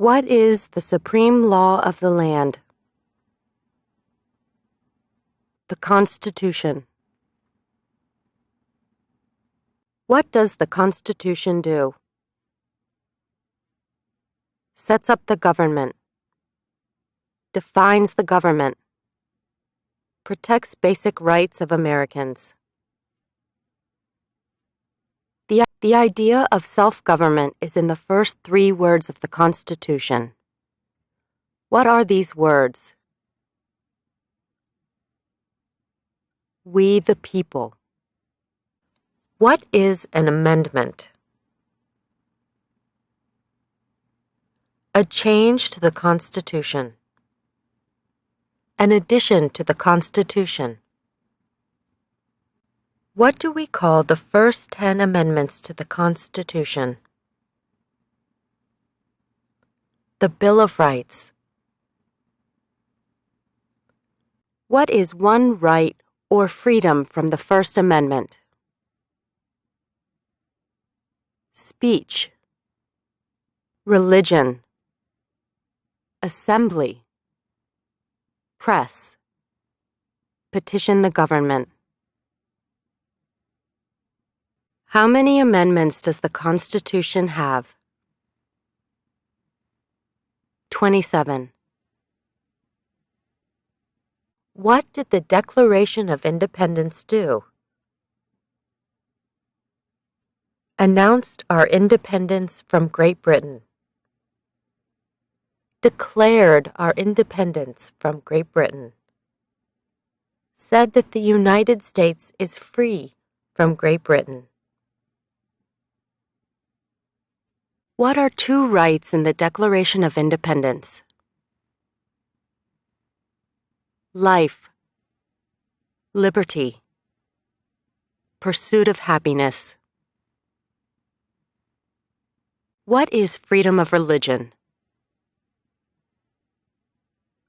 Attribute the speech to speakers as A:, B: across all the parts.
A: What is the supreme law of the land? The Constitution. What does the Constitution do? Sets up the government. Defines the government. Protects basic rights of Americans. The idea of self-government is in the first 3 words of the Constitution. What are these words? We the people. What is an amendment? A change to the Constitution. An addition to the Constitution. What do we call the first 10 amendments to the Constitution? The Bill of Rights. What is one right or freedom from the First Amendment? Speech. Religion. Assembly. Press. Petition the government. How many amendments does the Constitution have? 27. What did the Declaration of Independence do? Announced our independence from Great Britain. Declared our independence from Great Britain. Said that the United States is free from Great Britain. What are 2 rights in the Declaration of Independence? Life, liberty, pursuit of happiness. What is freedom of religion?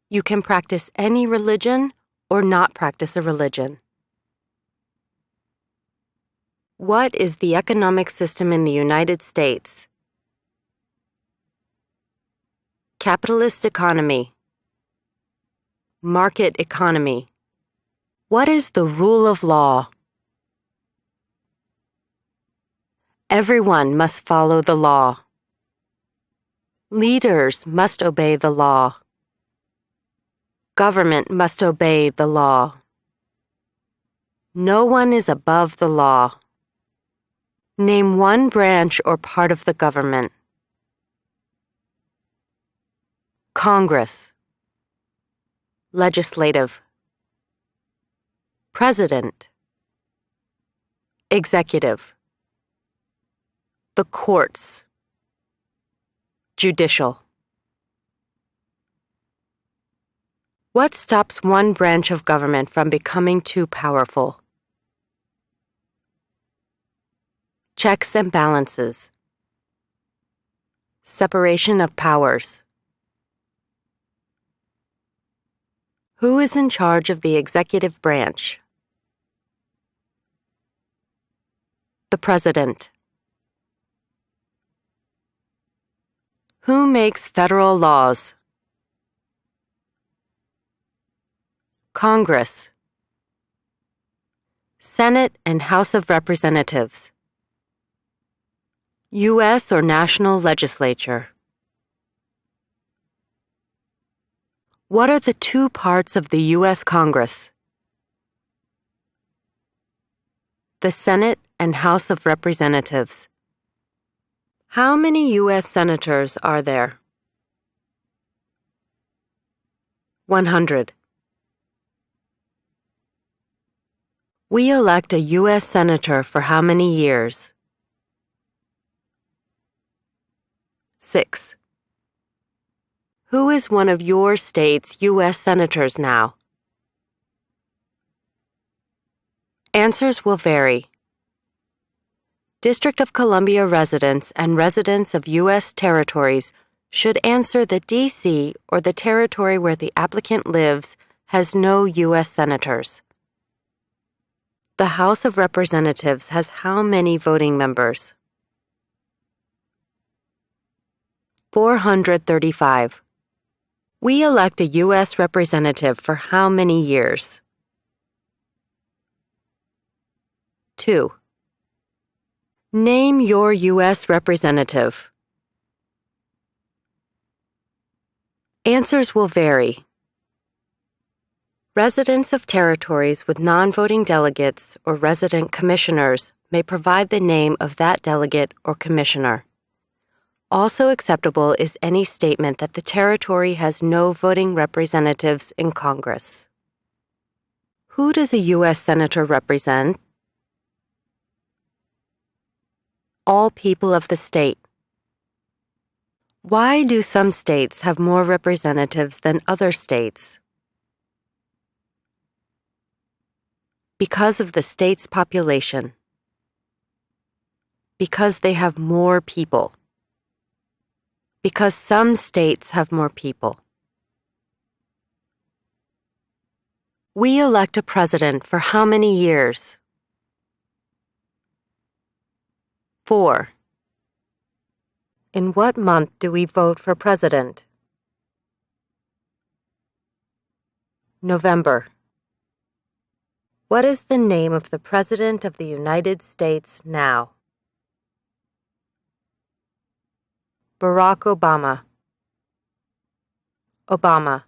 A: You can practice any religion or not practice a religion. What is the economic system in the United States? Capitalist economy. Market economy. What is the rule of law? Everyone must follow the law. Leaders must obey the law. Government must obey the law. No one is above the law. Name one branch or part of the government. Congress. Legislative. President. Executive. The courts. Judicial. What stops one branch of government from becoming too powerful? Checks and balances. Separation of powers. Who is in charge of the executive branch? The President. Who makes federal laws? Congress. Senate and House of Representatives. U.S. or national legislature. What are the 2 parts of the U.S. Congress? The Senate and House of Representatives. How many U.S. senators are there? 100. We elect a U.S. senator for how many years? 6. Who is one of your state's U.S. senators now? Answers will vary. District of Columbia residents and residents of U.S. territories should answer that D.C. or the territory where the applicant lives has no U.S. senators. The House of Representatives has how many voting members? 435. We elect a U.S. representative for how many years? 2. Name your U.S. representative. Answers will vary. Residents of territories with non-voting delegates or resident commissioners may provide the name of that delegate or commissioner. Also acceptable is any statement that the territory has no voting representatives in Congress. Who does a U.S. Senator represent? All people of the state. Why do some states have more representatives than other states? Because of the state's population. Because they have more people. Because some states have more people. We elect a president for how many years? 4. In what month do we vote for president? November. What is the name of the President of the United States now? Barack Obama. Obama.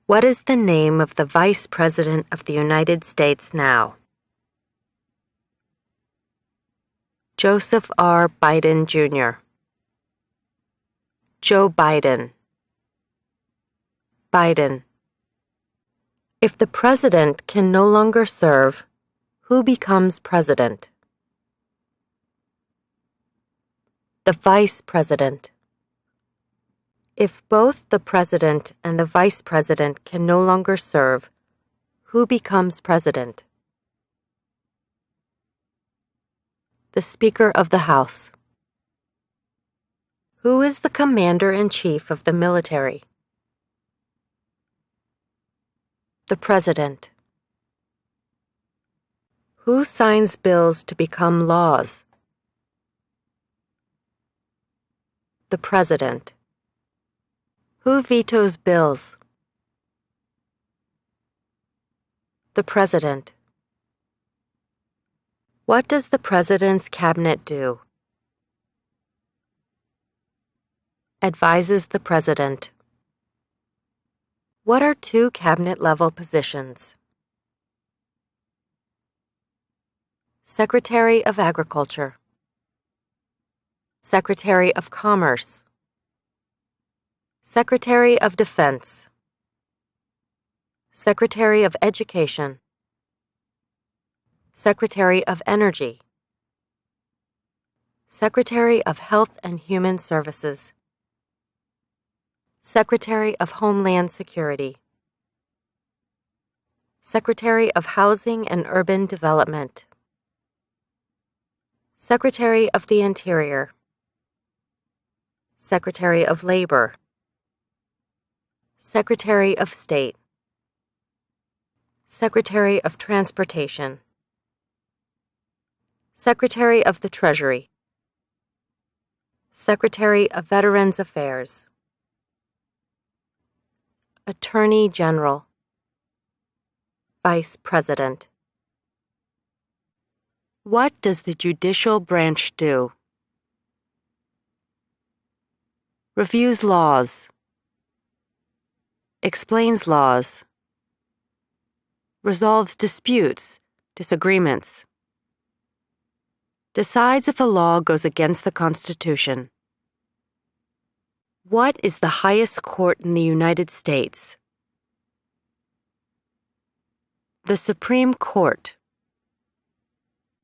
A: What is the name of the Vice President of the United States now? Joseph R. Biden, Jr. Joe Biden. Biden. If the president can no longer serve, who becomes president? The vice president. If both the president and the vice president can no longer serve, who becomes president? The Speaker of the House. Who is the commander-in-chief of the military? The President. Who signs bills to become laws? The President. Who vetoes bills? The President. What does the President's cabinet do? Advises the President. What are two cabinet-level positions? Secretary of Agriculture. Secretary of Commerce. Secretary of Defense. Secretary of Education. Secretary of Energy. Secretary of Health and Human Services. Secretary of Homeland Security. Secretary of Housing and Urban Development. Secretary of the Interior. Secretary of Labor. Secretary of State. Secretary of Transportation. Secretary of the Treasury. Secretary of Veterans Affairs. Attorney General. Vice President. What does the judicial branch do? Reviews laws. Explains laws. Resolves disputes, disagreements. Decides if a law goes against the Constitution. What is the highest court in the United States? The Supreme Court.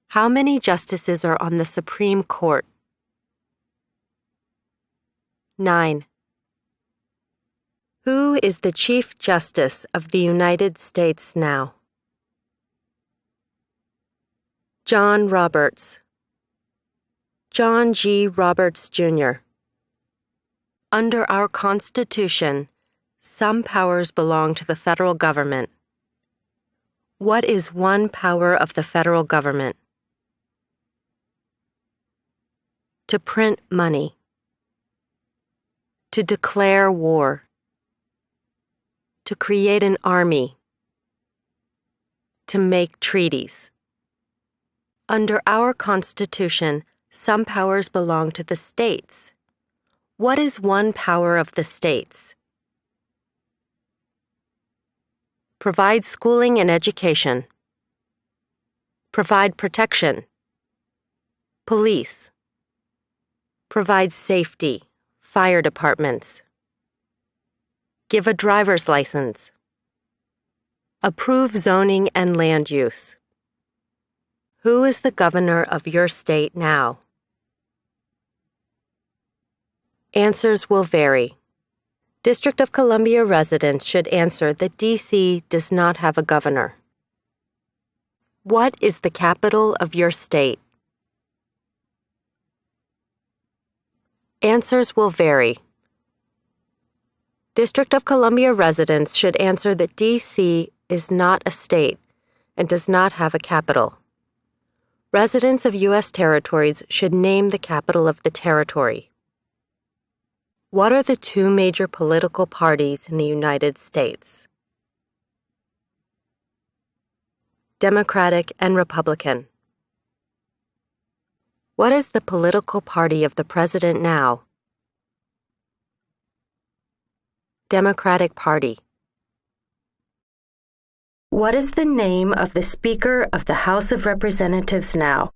A: How many justices are on the Supreme Court? 9. Who is the Chief Justice of the United States now? John Roberts. John G. Roberts, Jr. Under our Constitution, some powers belong to the federal government. What is one power of the federal government? To print money. To declare war. To create an army. To make treaties. Under our Constitution, some powers belong to the states. What is one power of the states? Provide schooling and education. Provide protection. Police. Provide safety, fire departments. Give a driver's license. Approve zoning and land use. Who is the governor of your state now? Answers will vary. District of Columbia residents should answer that D.C. does not have a governor. What is the capital of your state? Answers will vary. District of Columbia residents should answer that D.C. is not a state and does not have a capital. Residents of U.S. territories should name the capital of the territory. What are the two major political parties in the United States? Democratic and Republican. What is the political party of the president now? Democratic Party. What is the name of the Speaker of the House of Representatives now?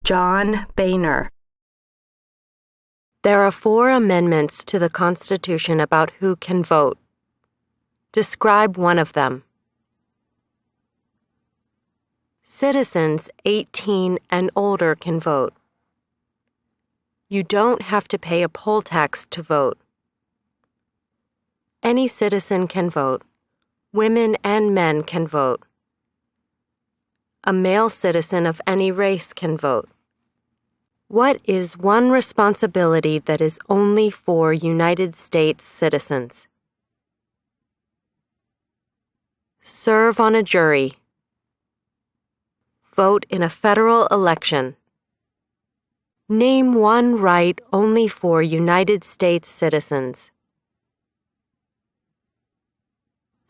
A: John Boehner. There are 4 amendments to the Constitution about who can vote. Describe one of them. Citizens 18 and older can vote. You don't have to pay a poll tax to vote. Any citizen can vote. Women and men can vote. A male citizen of any race can vote. What is one responsibility that is only for United States citizens? Serve on a jury. Vote in a federal election. Name one right only for United States citizens.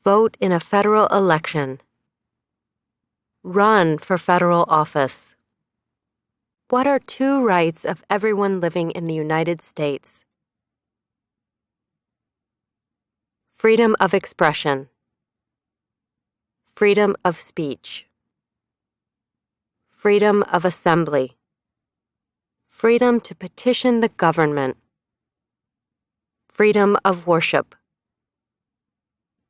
A: Vote in a federal election. Run for federal office. What are 2 rights of everyone living in the United States? Freedom of expression. Freedom of speech. Freedom of assembly. Freedom to petition the government. Freedom of worship.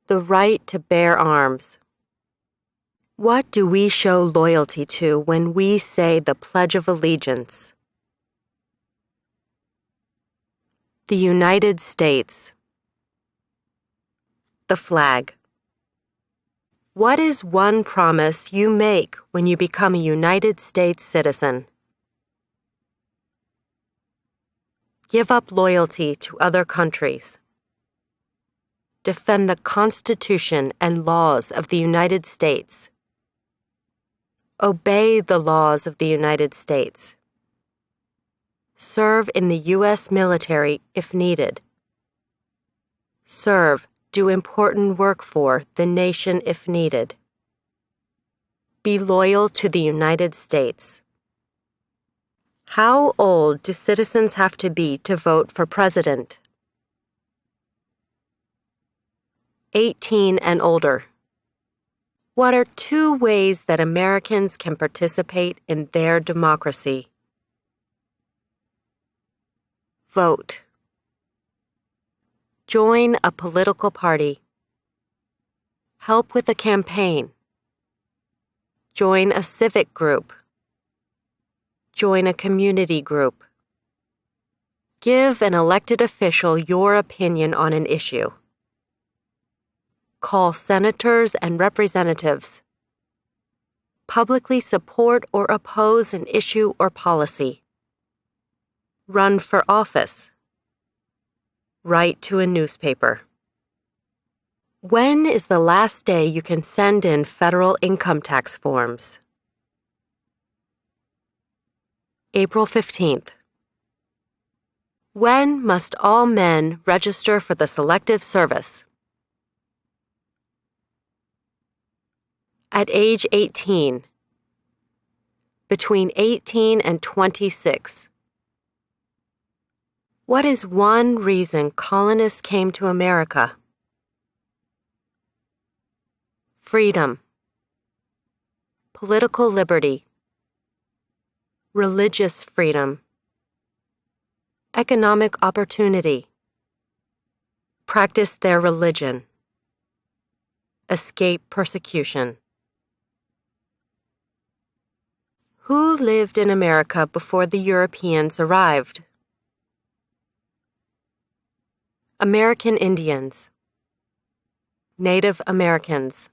A: The right to bear arms. What do we show loyalty to when we say the Pledge of Allegiance? The United States. The flag. What is one promise you make when you become a United States citizen? Give up loyalty to other countries. Defend the Constitution and laws of the United States. Obey the laws of the United States. Serve in the U.S. military if needed. Serve, do important work for the nation if needed. Be loyal to the United States. How old do citizens have to be to vote for president? 18 and older. What are 2 ways that Americans can participate in their democracy? Vote. Join a political party. Help with a campaign. Join a civic group. Join a community group. Give an elected official your opinion on an issue. Call senators and representatives. Publicly support or oppose an issue or policy. Run for office. Write to a newspaper. When is the last day you can send in federal income tax forms? April 15th. When must all men register for the Selective Service? At age 18. Between 18 and 26. What is one reason colonists came to America? Freedom, political liberty, religious freedom, economic opportunity, practice their religion, escape persecution. Who lived in America before the Europeans arrived? American Indians, Native Americans.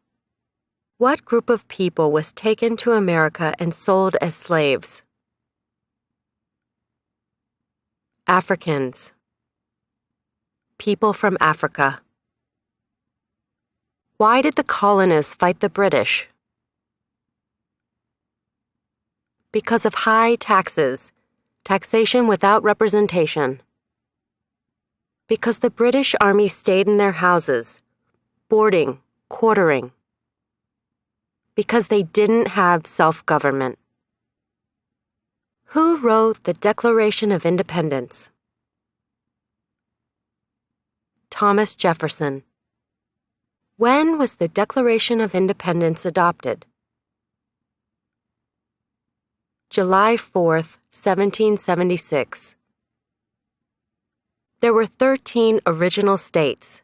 A: What group of people was taken to America and sold as slaves? Africans, people from Africa. Why did the colonists fight the British? Because of high taxes, taxation without representation. Because the British Army stayed in their houses, boarding, quartering. Because they didn't have self-government. Who wrote the Declaration of Independence? Thomas Jefferson. When was the Declaration of Independence adopted? July 4th, 1776. There were 13 original states.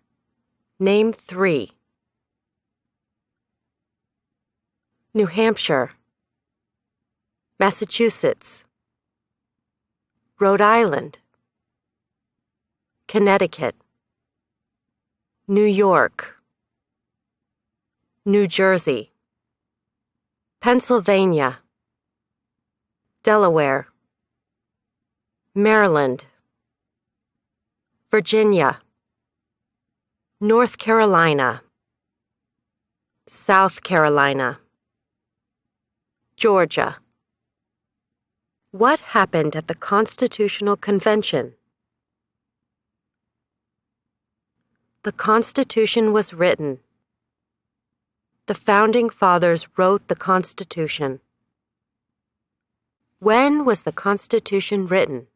A: Name 3. New Hampshire, Massachusetts, Rhode Island, Connecticut, New York, New Jersey, Pennsylvania, Delaware, Maryland, Virginia, North Carolina, South Carolina, Georgia. What happened at the Constitutional Convention? The Constitution was written. The Founding Fathers wrote the Constitution. When was the Constitution written?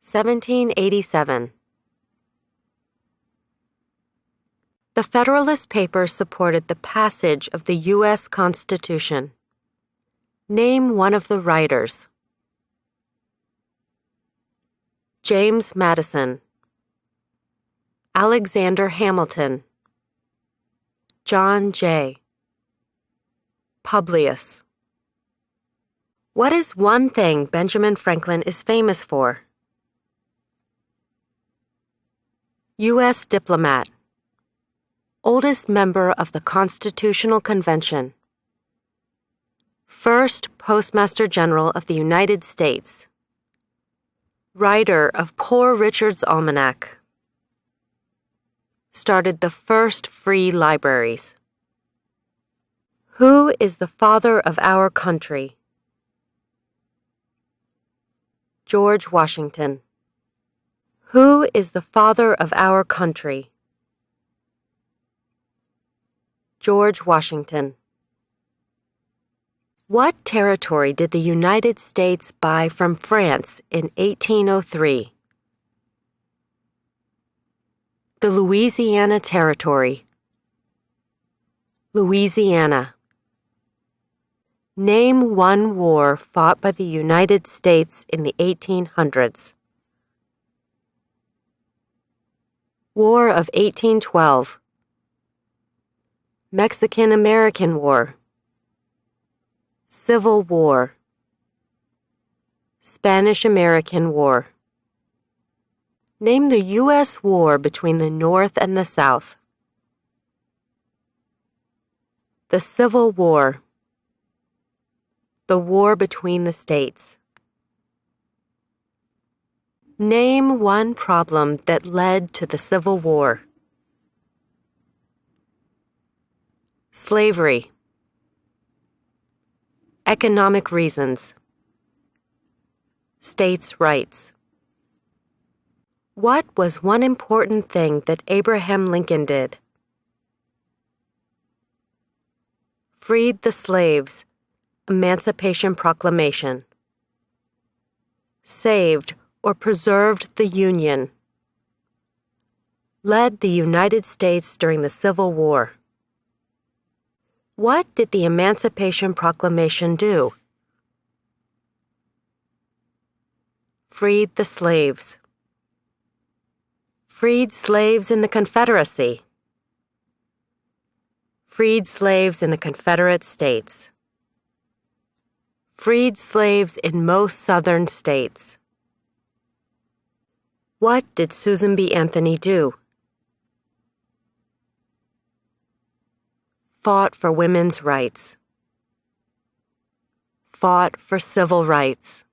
A: 1787. The Federalist Papers supported the passage of the U.S. Constitution. Name one of the writers. James Madison, Alexander Hamilton, John Jay, Publius. What is one thing Benjamin Franklin is famous for? U.S. diplomat. Oldest member of the Constitutional Convention. First Postmaster General of the United States. Writer of Poor Richard's Almanac. Started the first free libraries. Who is the father of our country? George Washington. Who is the father of our country? George Washington. What territory did the United States buy from France in 1803? The Louisiana Territory. Louisiana. Name one war fought by the United States in the 1800s. War of 1812. Mexican-American War. Civil War. Spanish-American War. Name the U.S. war between the North and the South. The Civil War. The war between the states. Name one problem that led to the Civil War. Slavery. Economic reasons. States' rights. What was one important thing that Abraham Lincoln did? Freed the slaves. Emancipation Proclamation. Saved or preserved the Union. Led the United States during the Civil War. What did the Emancipation Proclamation do? Freed the slaves. Freed slaves in the Confederacy. Freed slaves in the Confederate States. Freed slaves in most southern states. What did Susan B. Anthony do? Fought for women's rights. Fought for civil rights.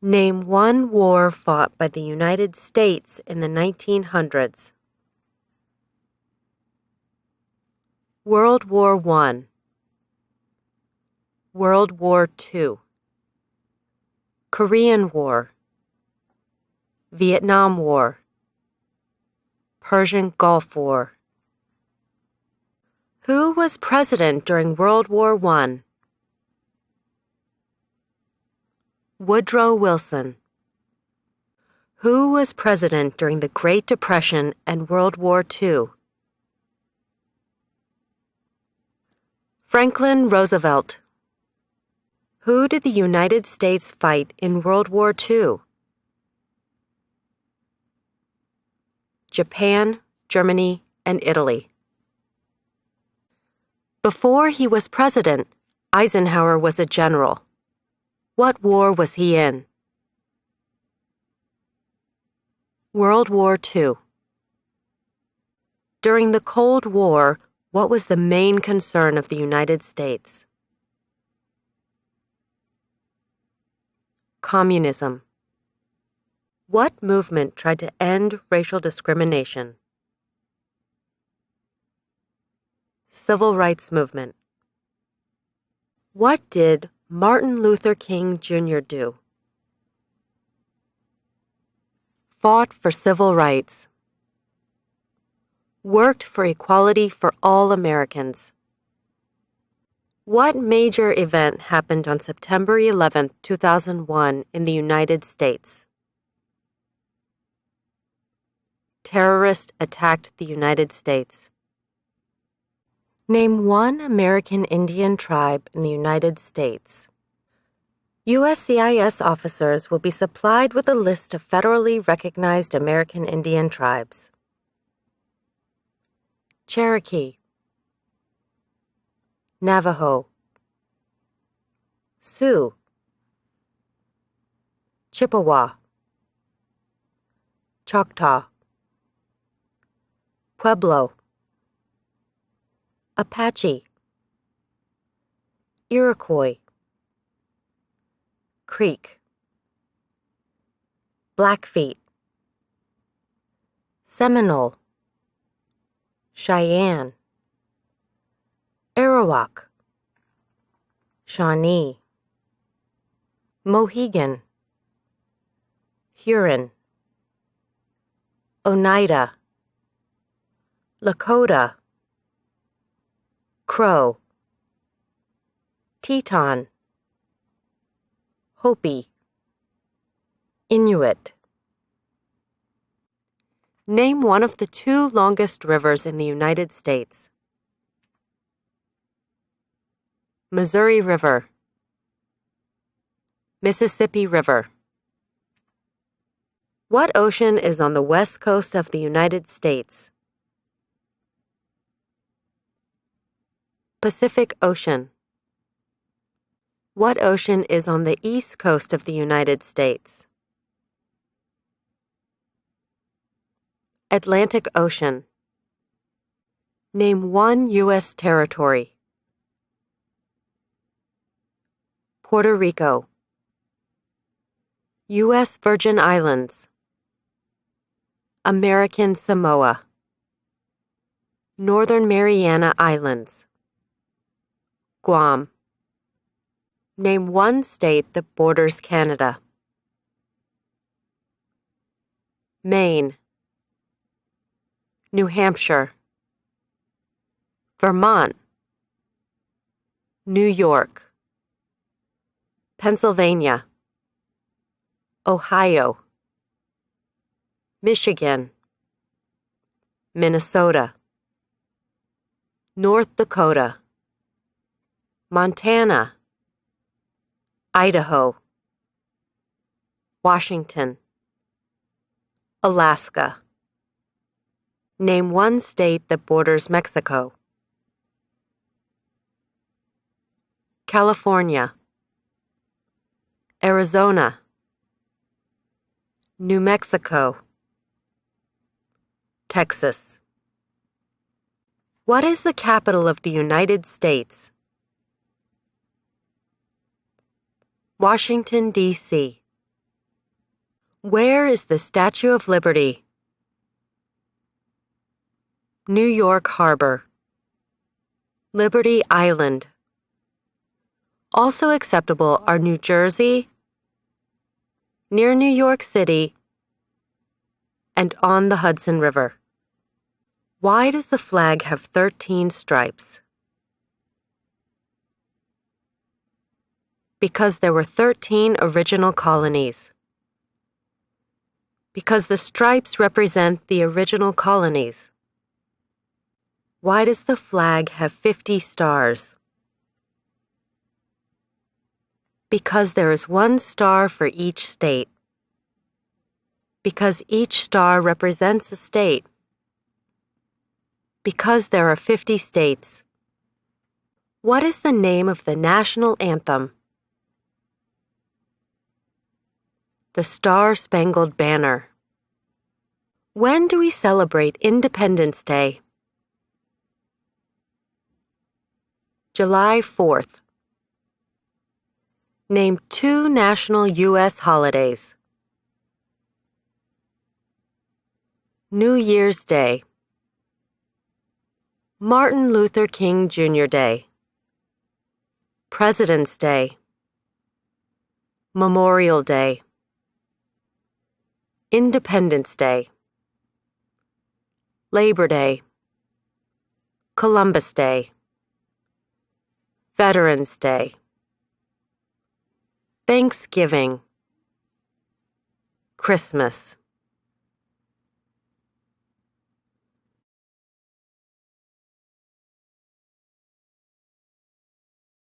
A: Name one war fought by the United States in the 1900s. World War I. World War II. Korean War. Vietnam War. Persian Gulf War. Who was president during World War I? Woodrow Wilson. Who was president during the Great Depression and World War II? Franklin Roosevelt. Who did the United States fight in World War II? Japan, Germany, and Italy. Before he was president, Eisenhower was a general. What war was he in? World War II. During the Cold War, what was the main concern of the United States? Communism. What movement tried to end racial discrimination? Civil Rights Movement. What did Martin Luther King Jr. do? Fought for civil rights. Worked for equality for all Americans. What major event happened on September 11, 2001 in the United States? Terrorists attacked the United States. Name one American Indian tribe in the United States. USCIS officers will be supplied with a list of federally recognized American Indian tribes. Cherokee. Navajo. Sioux. Chippewa. Choctaw. Pueblo. Apache. Iroquois. Creek. Blackfeet. Seminole. Cheyenne. Arawak. Shawnee. Mohegan. Huron. Oneida. Lakota. Crow. Teton. Hopi. Inuit. Name one of the two longest rivers in the United States. Missouri River. Mississippi River. What ocean is on the west coast of the United States? Pacific Ocean. What ocean is on the east coast of the United States? Atlantic Ocean. Name one U.S. territory. Puerto Rico. U.S. Virgin Islands. American Samoa. Northern Mariana Islands. Guam. Name one state that borders Canada. Maine, New Hampshire, Vermont, New York, Pennsylvania, Ohio, Michigan, Minnesota, North Dakota, Montana, Idaho, Washington, Alaska. Name one state that borders Mexico. California, Arizona, New Mexico, Texas. What is the capital of the United States? Washington, D.C. Where is the Statue of Liberty? New York Harbor, Liberty Island. Also acceptable are New Jersey, near New York City, and on the Hudson River. Why does the flag have 13 stripes? Because there were 13 original colonies. Because the stripes represent the original colonies. Why does the flag have 50 stars? Because there is one star for each state. Because each star represents a state. Because there are 50 states. What is the name of the national anthem? The Star-Spangled Banner. When do we celebrate Independence Day? July 4th. Name two national U.S. holidays. New Year's Day, Martin Luther King Jr. Day, President's Day, Memorial Day, Independence Day, Labor Day, Columbus Day, Veterans Day, Thanksgiving, Christmas.